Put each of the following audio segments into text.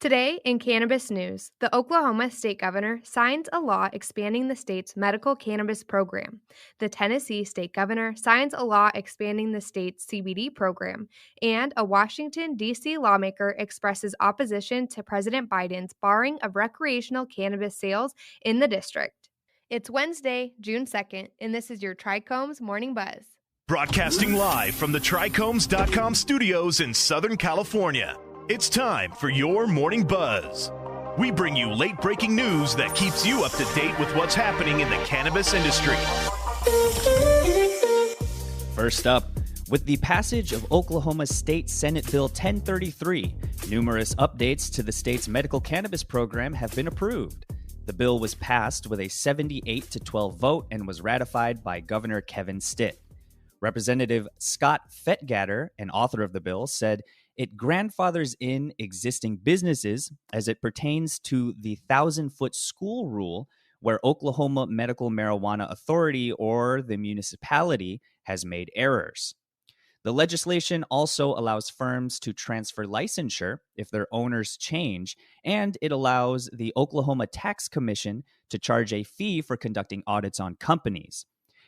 Today, in cannabis news, the Oklahoma state governor signs a law expanding the state's medical cannabis program. The Tennessee state governor signs a law expanding the state's CBD program. And a Washington, D.C. lawmaker expresses opposition to President Biden's barring of recreational cannabis sales in the district. It's Wednesday, June 2nd, and this is your Trichomes Morning Buzz. Broadcasting live from the Trichomes.com studios in Southern California. It's time for your Morning Buzz. We bring you late-breaking news that keeps you up to date with what's happening in the cannabis industry. First up, with the passage of Oklahoma State Senate Bill 1033, numerous updates to the state's medical cannabis program have been approved. The bill was passed with a 78-12 vote and was ratified by Governor Kevin Stitt. Representative Scott Fetgatter, an author of the bill, said it grandfathers in existing businesses as it pertains to the 1,000-foot school rule where Oklahoma Medical Marijuana Authority or the municipality has made errors. The legislation also allows firms to transfer licensure if their owners change, and it allows the Oklahoma Tax Commission to charge a fee for conducting audits on companies.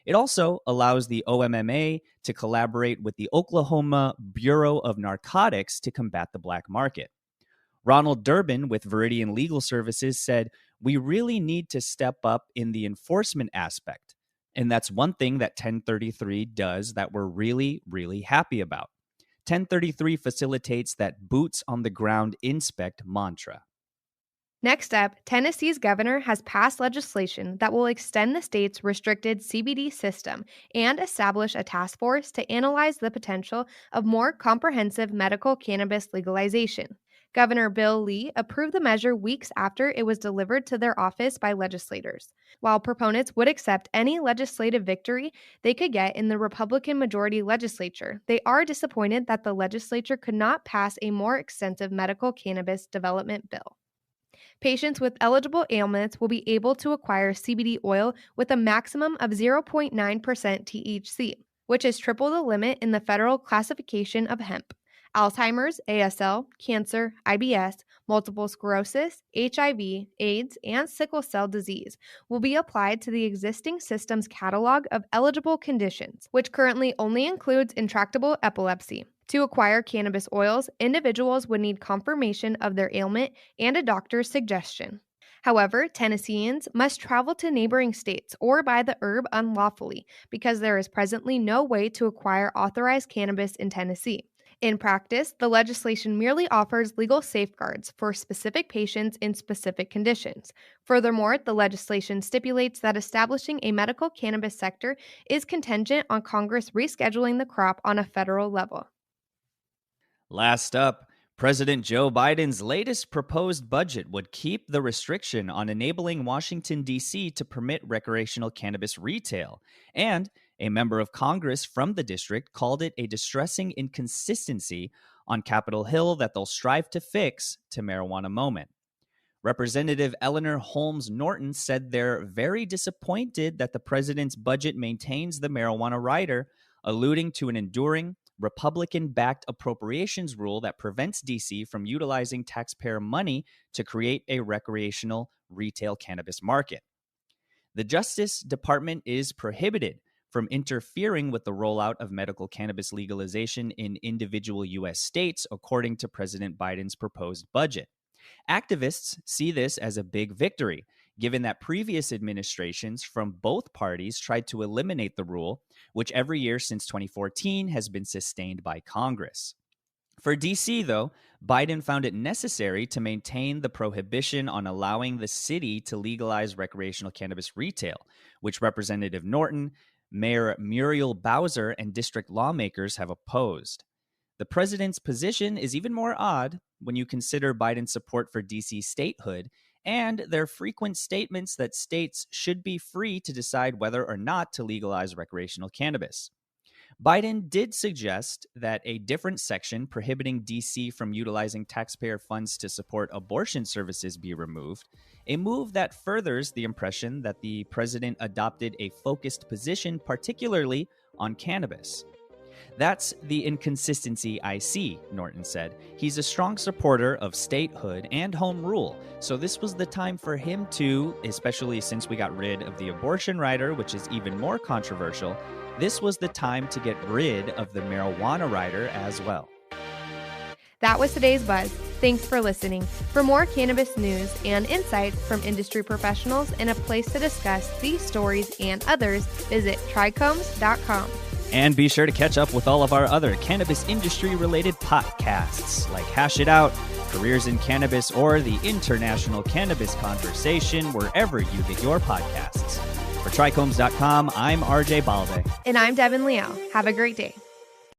It also allows the OMMA to collaborate with the Oklahoma Bureau of Narcotics to combat the black market. Ronald Durbin with Viridian Legal Services said, "We really need to step up in the enforcement aspect. And that's one thing that 1033 does that we're really, really happy about. 1033 facilitates that boots on the ground inspect mantra." Next up, Tennessee's governor has passed legislation that will extend the state's restricted CBD system and establish a task force to analyze the potential of more comprehensive medical cannabis legalization. Governor Bill Lee approved the measure weeks after it was delivered to their office by legislators. While proponents would accept any legislative victory they could get in the Republican majority legislature, they are disappointed that the legislature could not pass a more extensive medical cannabis development bill. Patients with eligible ailments will be able to acquire CBD oil with a maximum of 0.9% THC, which is triple the limit in the federal classification of hemp. Alzheimer's, ASL, cancer, IBS, multiple sclerosis, HIV, AIDS, and sickle cell disease will be applied to the existing system's catalog of eligible conditions, which currently only includes intractable epilepsy. To acquire cannabis oils, individuals would need confirmation of their ailment and a doctor's suggestion. However, Tennesseans must travel to neighboring states or buy the herb unlawfully because there is presently no way to acquire authorized cannabis in Tennessee. In practice, the legislation merely offers legal safeguards for specific patients in specific conditions. Furthermore, the legislation stipulates that establishing a medical cannabis sector is contingent on Congress rescheduling the crop on a federal level. Last up, President Joe Biden's latest proposed budget would keep the restriction on enabling Washington, D.C. to permit recreational cannabis retail, and a member of Congress from the district called it a distressing inconsistency on Capitol Hill that they'll strive to fix to marijuana moment. Representative Eleanor Holmes Norton said they're very disappointed that the president's budget maintains the marijuana rider, alluding to an enduring Republican-backed appropriations rule that prevents D.C. from utilizing taxpayer money to create a recreational retail cannabis market. The Justice Department is prohibited from interfering with the rollout of medical cannabis legalization in individual U.S. states, according to President Biden's proposed budget. Activists see this as a big victory, given that previous administrations from both parties tried to eliminate the rule, which every year since 2014 has been sustained by Congress. For D.C., though, Biden found it necessary to maintain the prohibition on allowing the city to legalize recreational cannabis retail, which Representative Norton, Mayor Muriel Bowser, and district lawmakers have opposed. The president's position is even more odd when you consider Biden's support for D.C. statehood and their frequent statements that states should be free to decide whether or not to legalize recreational cannabis. Biden did suggest that a different section prohibiting D.C. from utilizing taxpayer funds to support abortion services be removed, a move that furthers the impression that the president adopted a focused position, particularly on cannabis. That's the inconsistency I see, Norton said. He's a strong supporter of statehood and home rule, so this was the time for him to, especially since we got rid of the abortion rider, which is even more controversial, this was the time to get rid of the marijuana rider as well. That was today's Buzz. Thanks for listening. For more cannabis news and insights from industry professionals and a place to discuss these stories and others, visit trichomes.com. And be sure to catch up with all of our other cannabis industry-related podcasts, like Hash It Out, Careers in Cannabis, or the International Cannabis Conversation, wherever you get your podcasts. For trichomes.com, I'm RJ Balde. And I'm Devin Liao. Have a great day.